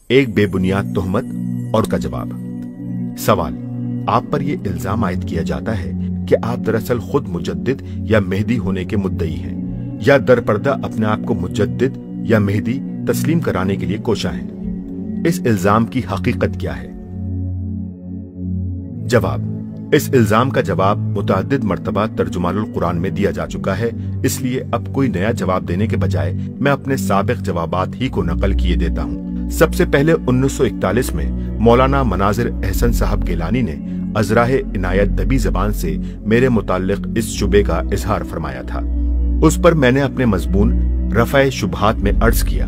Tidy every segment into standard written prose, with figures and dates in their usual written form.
एक बेबुनियाद तोहमत और उसका जवाब। सवाल, आप पर यह इल्जाम आयद किया जाता है कि आप दरअसल खुद मुजद्दिद या मेहदी होने के मुद्दई हैं, या दरपर्दा अपने आप को मुजद्दिद या मेहदी तस्लीम कराने के लिए कोशा हैं। इस इल्जाम की हकीकत क्या है? जवाब, इस इल्जाम का जवाब मुतअद्दिद मर्तबा तर्जुमानुल कुरान में दिया जा चुका है, इसलिए अब कोई नया जवाब देने के बजाय मैं अपने साबिक जवाबात ही को नकल किए देता हूँ। सबसे पहले 1941 में मौलाना मनाजिर एहसन साहब गिलानी ने अजराह इनायत दबी जबान से मेरे मुताल्लिक इस शुबे का इजहार फरमाया था। उस पर मैंने अपने मजमून रफ़ा शुबहात में अर्ज किया,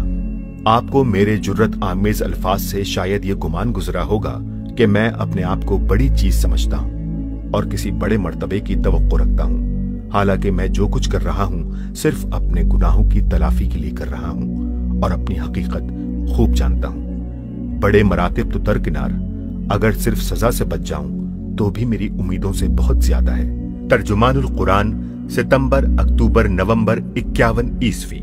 आपको मेरे जुर्रत आमेज अल्फाज से शायद ये गुमान गुजरा होगा कि मैं अपने आप को बड़ी चीज समझता हूँ और किसी बड़े मर्तबे की तवक्को रखता हूँ, हालांकि मैं जो कुछ कर रहा हूँ सिर्फ अपने गुनाहों की तलाफी के लिए कर रहा हूँ और अपनी हकीकत खूब जानता हूँ। बड़े मरातिब तो दरकिनार, अगर सिर्फ सजा से बच जाऊं तो भी मेरी उम्मीदों से बहुत ज्यादा है। तर्जुमानुल कुरान, सितंबर अक्टूबर नवंबर 51 ईस्वी।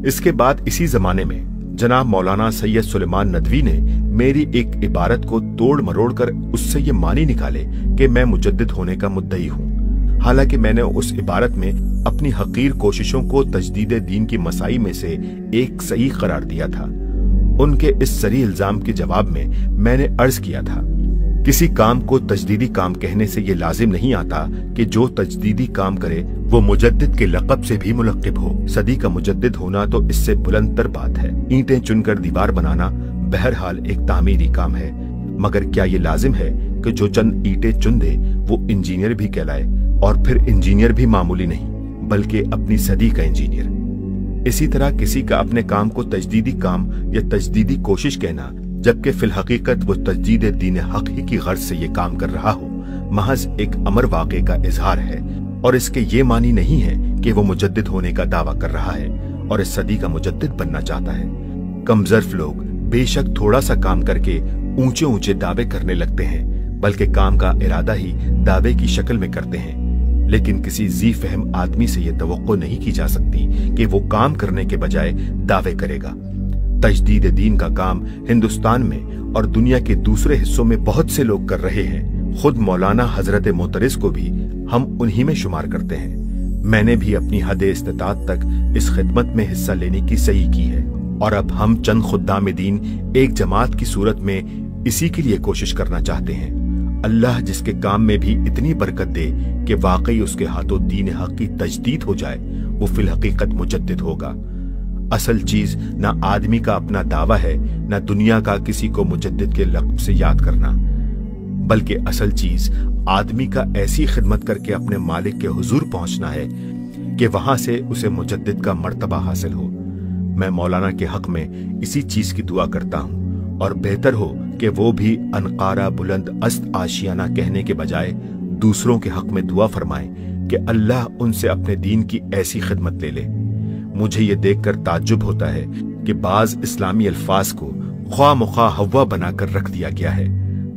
इसके बाद इसी जमाने में जनाब मौलाना सैयद सुलेमान नदवी ने मेरी एक इबारत को तोड़ मरोड़ कर उससे ये मानी निकाले कि मैं मुजद्दिद होने का मुद्दई हूँ, हालांकि मैंने उस इबारत में अपनी हकीर कोशिशों को तजदीद दीन की मसाई में से एक सही करार दिया था। उनके इस सरी इल्जाम के जवाब में मैंने अर्ज किया था, किसी काम को तजदीदी काम कहने से ये लाजिम नहीं आता कि जो तजदीदी काम करे वो मुजद्दिद के लक़ब से भी मुलक़्क़िब हो। सदी का मुजद्दिद होना तो इससे बुलंदतर बात है। ईंटें चुनकर दीवार बनाना बहरहाल एक तामीरी काम है, मगर क्या ये लाजिम है कि जो चंद ईंटें चुन दे वो इंजीनियर भी कहलाए, और फिर इंजीनियर भी मामूली नहीं बल्कि अपनी सदी का इंजीनियर। इसी तरह किसी का अपने काम को तजदीदी काम या तजदीदी कोशिश कहना, जबकि फिल हकीकत वो तजदीद दीन हक ही की गर्ज से ये काम कर रहा हो, महज एक अमर वाक़े का इजहार है और इसके ये मानी नहीं है कि वो मुजद्दिद होने का दावा कर रहा है और इस सदी का मुजद्दिद बनना चाहता है। कमजर्फ लोग बेशक थोड़ा सा काम करके ऊंचे ऊंचे दावे करने लगते हैं, बल्कि काम का इरादा ही दावे की शक्ल में करते हैं, लेकिन किसी जी फहम आदमी से यह तवक्को नहीं की जा सकती कि वो काम करने के बजाय दावे करेगा। तजदीद दीन का काम हिंदुस्तान में और दुनिया के दूसरे हिस्सों में बहुत से लोग कर रहे हैं। खुद मौलाना हजरत मोतरिस को भी हम उन्हीं में शुमार करते हैं। मैंने भी अपनी हद इस्तिताअत तक इस खिदमत में हिस्सा लेने की सही की है और अब हम चंद खुद्दाम दीन एक जमात की सूरत में इसी के लिए कोशिश करना चाहते हैं। अल्लाह जिसके काम में भी इतनी बरकत दे कि वाकई उसके हाथों दीन हक की तजदीद हो जाए, वो फिल हकीकत मुजद्दिद होगा। असल चीज न आदमी का अपना दावा है, न दुनिया का किसी को मुजद्दिद के लक़्ब से याद करना, बल्कि असल चीज आदमी का ऐसी खिदमत करके अपने मालिक के हुजूर पहुंचना है कि वहां से उसे मुजद्दिद का मर्तबा हासिल हो। मैं मौलाना के हक में इसी चीज की दुआ करता हूं और बेहतर हो कि वो भी अनकारा बुलंद अस्त आशियाना कहने के बजाय दूसरों के हक में दुआ फरमाएं कि अल्लाह उनसे अपने दीन की ऐसी खिदमत ले ले। मुझे ये देखकर ताज्जुब होता है कि बाज इस्लामी अल्फाज को ख्वाह मुख्वाह हवा बनाकर रख दिया गया है।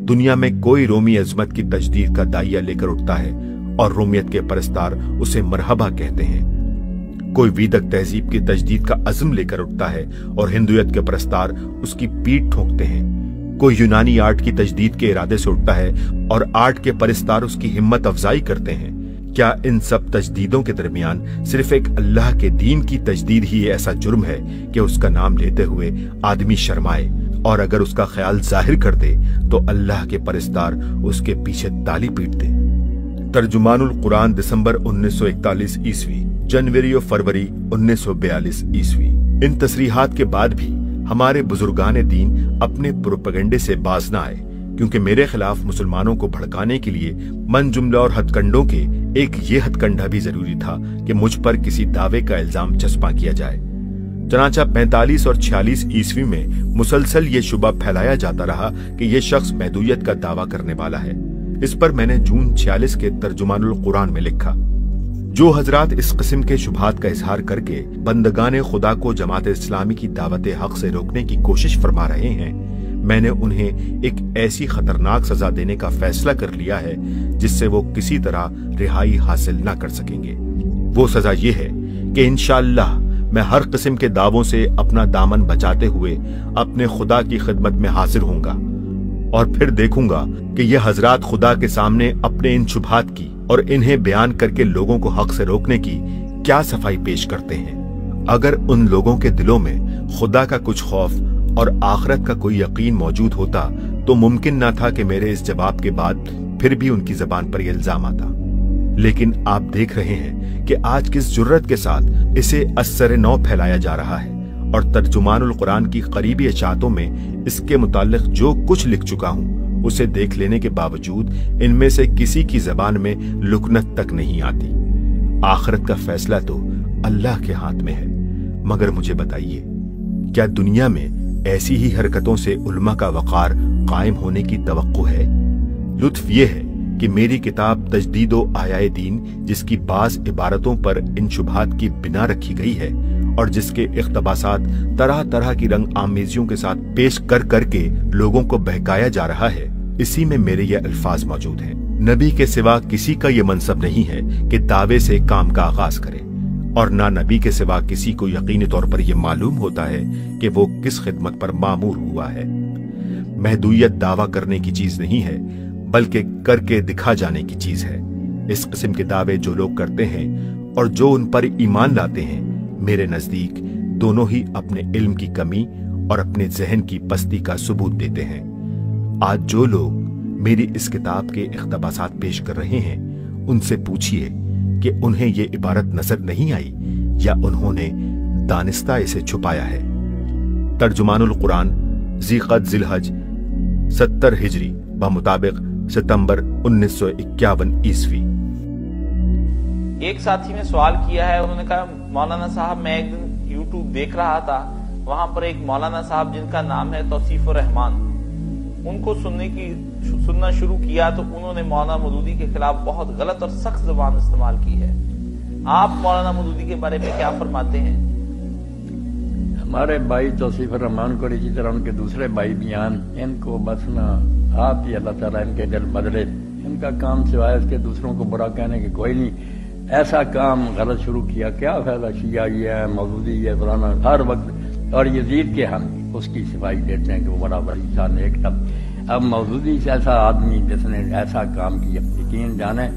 दुनिया में कोई रोमी अजमत की तजदीद का दाइया लेकर उठता है और रोमियत के परस्तार उसे मरहबा कहते हैं। कोई वीदक तहजीब की तजदीद का अज़्म लेकर उठता है और हिंदुयत के परस्तार उसकी पीठ ठोंकते हैं। कोई यूनानी आर्ट की तजदीद के इरादे से उठता है और आर्ट के परस्तार उसकी हिम्मत अफजाई करते हैं। क्या इन सब तजदीदों के दरमियान सिर्फ एक अल्लाह के दीन की तजदीद ही ऐसा जुर्म है कि उसका नाम लेते हुए आदमी शर्माए, और अगर उसका ख्याल जाहिर कर दे तो अल्लाह के परस्तार उसके पीछे ताली पीट दे। तर्जुमानुल कुरान, दिसंबर 1941 ईस्वी, जनवरी और फरवरी 1942 ईस्वी। इन तसरीहात के बाद भी हमारे बुजुर्गान दीन अपने प्रोपेगेंडे से बाज न आए, क्योंकि मेरे खिलाफ मुसलमानों को भड़काने के लिए मन जुमला और हथकंडों के एक ये हथकंडा भी जरूरी था कि मुझ पर किसी दावे का इल्जाम चस्पा किया जाए। चनाचा 45 और 46 ईस्वी में मुसलसल ये शुबा फैलाया जाता रहा कि ये शख्स महदूयत का दावा करने वाला है। इस पर मैंने जून 46 के तर्जुमानुल कुरान में लिखा, जो हजरात इस किस्म के शुभात का इजहार करके बंदगाने खुदा को जमात इस्लामी की दावत हक से रोकने की कोशिश फरमा रहे हैं, मैंने उन्हें एक ऐसी खतरनाक सजा देने का फैसला कर लिया है जिससे वो किसी तरह रिहाई हासिल न कर सकेंगे। वो सजा ये है कि इंशाअल्लाह میں ہر قسم کے دعووں سے اپنا دامن بچاتے ہوئے اپنے خدا کی خدمت میں حاضر ہوں گا، اور پھر دیکھوں گا کہ یہ حضرات خدا کے سامنے اپنے ان شبہات کی اور انہیں بیان کر کے لوگوں کو حق سے روکنے کی کیا صفائی پیش کرتے ہیں۔ اگر ان لوگوں کے دلوں میں خدا کا کچھ خوف اور آخرت کا کوئی یقین موجود ہوتا تو ممکن نہ تھا کہ میرے اس جواب کے بعد پھر بھی ان کی زبان پر یہ الزام آتا، لیکن آپ دیکھ رہے ہیں کہ آج کس جرت کے ساتھ اسے اثر نو پھیلایا جا رہا ہے، اور ترجمان القرآن کی قریبی اشاعتوں میں اس کے متعلق جو کچھ لکھ چکا ہوں اسے دیکھ لینے کے باوجود ان میں سے کسی کی زبان میں لکنت تک نہیں آتی۔ آخرت کا فیصلہ تو اللہ کے ہاتھ میں ہے، مگر مجھے بتائیے، کیا دنیا میں ایسی ہی حرکتوں سے علماء کا وقار قائم ہونے کی توقع ہے؟ لطف یہ ہے کہ میری کتاب تجدید و احیاء دین، جس کی بعض عبارتوں پر ان شبہات کی بنا رکھی گئی ہے اور جس کے اقتباسات طرح طرح کی رنگ آمیزیوں کے ساتھ پیش کر کر کے لوگوں کو بہکایا جا رہا ہے، اسی میں میرے یہ الفاظ موجود ہیں: نبی کے سوا کسی کا یہ منصب نہیں ہے کہ دعوے سے کام کا آغاز کرے، اور نہ نبی کے سوا کسی کو یقینی طور پر یہ معلوم ہوتا ہے کہ وہ کس خدمت پر مامور ہوا ہے۔ محدودیت دعویٰ کرنے کی چیز نہیں ہے، بلکہ کر کے دکھا جانے کی چیز ہے۔ اس قسم کے دعوے جو لوگ کرتے ہیں اور جو ان پر ایمان لاتے ہیں، میرے نزدیک دونوں ہی اپنے علم کی کمی اور اپنے ذہن کی پستی کا ثبوت دیتے ہیں۔ آج جو لوگ میری اس کتاب کے اقتباسات پیش کر رہے ہیں، ان سے پوچھئے کہ انہیں یہ عبارت نظر نہیں آئی یا انہوں نے دانستہ اسے چھپایا ہے۔ ترجمان القرآن ذی الحج 70 ہجری بمطابق ستمبر 1951 عیسوی۔ ایک ساتھی نے سوال کیا ہے، انہوں نے کہا مولانا صاحب میں ایک دن یوٹیوب دیکھ رہا تھا، وہاں پر ایک مولانا صاحب جن کا نام ہے توصیف الرحمان، ان کو سننا شروع کیا تو انہوں نے مولانا مودودی کے خلاف بہت غلط اور سخت زبان استعمال کی ہے۔ آپ مولانا مودودی کے بارے میں کیا فرماتے ہیں؟ ہمارے بھائی توصیف الرحمان کو، اسی طرح ان کے دوسرے بھائی بیان، ان کو بس نہ آپ ہی اللہ تعالیٰ ان کے دل بدلے، ان کا کام سوائے اس کے دوسروں کو برا کہنے کے کوئی نہیں۔ ایسا کام غلط شروع کیا، کیا فائدہ؟ شیعہ یہ ہے، مودودی یہ فلانا، ہر وقت، اور یزید کے ہم اس کی صفائی دیتے ہیں کہ وہ بڑا بڑی انسان ایک تھا۔ اب مودودی سے ایسا آدمی جس نے ایسا کام کیا، یقین جانے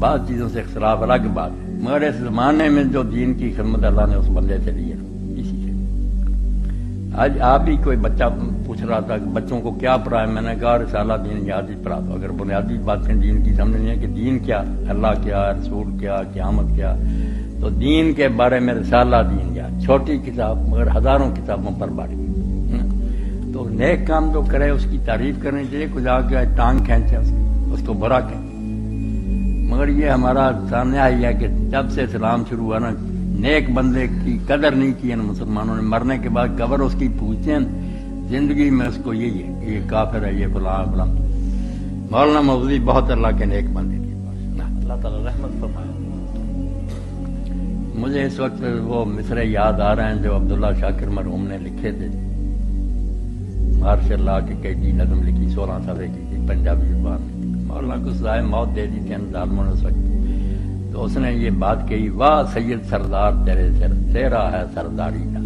بعض چیزوں سے اختلاف الگ بات ہے، مگر اس زمانے میں جو دین کی خدمت اللہ نے اس بندے سے لی ہے، اسی سے۔ آج آپ ہی کوئی بچہ پوچھ رہا تھا کہ بچوں کو کیا پڑھائے، میں نے کہا رسالہ دین یاد ہی پڑھا دو۔ اگر بنیادی باتیں دین کی سمجھنی ہے کہ دین کیا، اللہ کیا، رسول کیا، قیامت کیا، تو دین کے بارے میں رسالہ دین یاد، چھوٹی کتاب مگر ہزاروں کتابوں پر باری۔ تو نیک کام جو کرے اس کی تعریف کرنی چاہیے، کچھ آ کے ٹانگ کھینچے اس کو برا کہیں، مگر یہ ہمارا سامنے آئی ہے کہ جب سے اسلام شروع ہوا نا، نیک بندے کی قدر نہیں کی ان مسلمانوں نے، مرنے کے بعد قبر اس کی پوچھتے ہیں، زندگی میں اس کو یہی ہے کہ یہ کافر ہے، یہ فلاں فلاں۔ مولانا مودودی بہت اللہ کے نیک بندے تھے، اللہ تعالیٰ رحمت فرمائے۔ مجھے اس وقت وہ مصرے یاد آ رہے ہیں جو عبداللہ شاکر مرحوم نے لکھے تھے، ماشاء اللہ کی قیدی نظم لکھی، 16 صفحے کی تھی، پنجابی زبان میں۔ مولانا کو سزائے موت دے دی تھی ان ظالموں نے اس وقت، تو اس نے یہ بات کہی، واہ سید سردار تیرے سر تیرا ہے سرداری کا،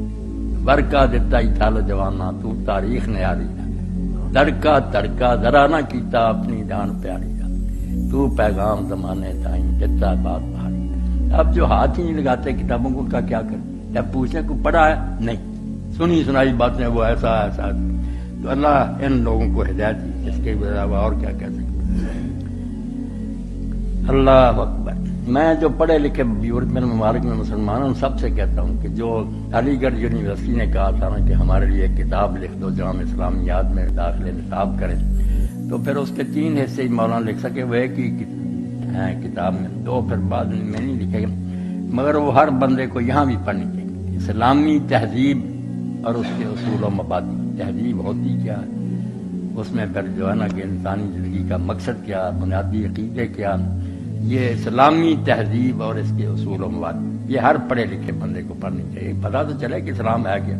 برکا دیتا ہی تھال جوانا تو تاریخ نیاری کا، دڑکا تڑکا ذرا نہ کیتا اپنی جان پیاری کا، تو پیغام زمانے تائیں جتا بات بھاری کا۔ اب جو ہاتھ ہی نہیں لگاتے کتابوں کو، کا کیا کریں؟ جب پوچھیں کو پڑھا ہے نہیں، سنی سنائی باتیں وہ ایسا ایسا، تو اللہ ان لوگوں کو ہدایت دی، اس کے علاوہ اور کیا کہہ سکتے ہیں۔ اللہ اکبر۔ میں جو پڑھے لکھے یورپین ممالک میں مسلمانوں سب سے کہتا ہوں کہ جو علی گڑھ یونیورسٹی نے کہا تھا نا کہ ہمارے لیے ایک کتاب لکھ دو جو ہم اسلامیات میں داخل نصاب کریں، تو پھر اس کے 3 حصے مولانا لکھ سکے، وہ ایک ہی کتاب میں، 2 پھر بعد میں نہیں لکھے گا، مگر وہ ہر بندے کو یہاں بھی پڑھنی چاہیے۔ اسلامی تہذیب اور اس کے اصول و مبادی، تہذیب ہوتی کیا ہے، اس میں پھر جو ہے نا کہ انسانی زندگی کا مقصد کیا، بنیادی عقیدے کیا، یہ اسلامی تہذیب اور اس کے اصول و مبادی، یہ ہر پڑھے لکھے بندے کو پڑھنی چاہیے، پتہ تو چلے کہ اسلام ہے کیا۔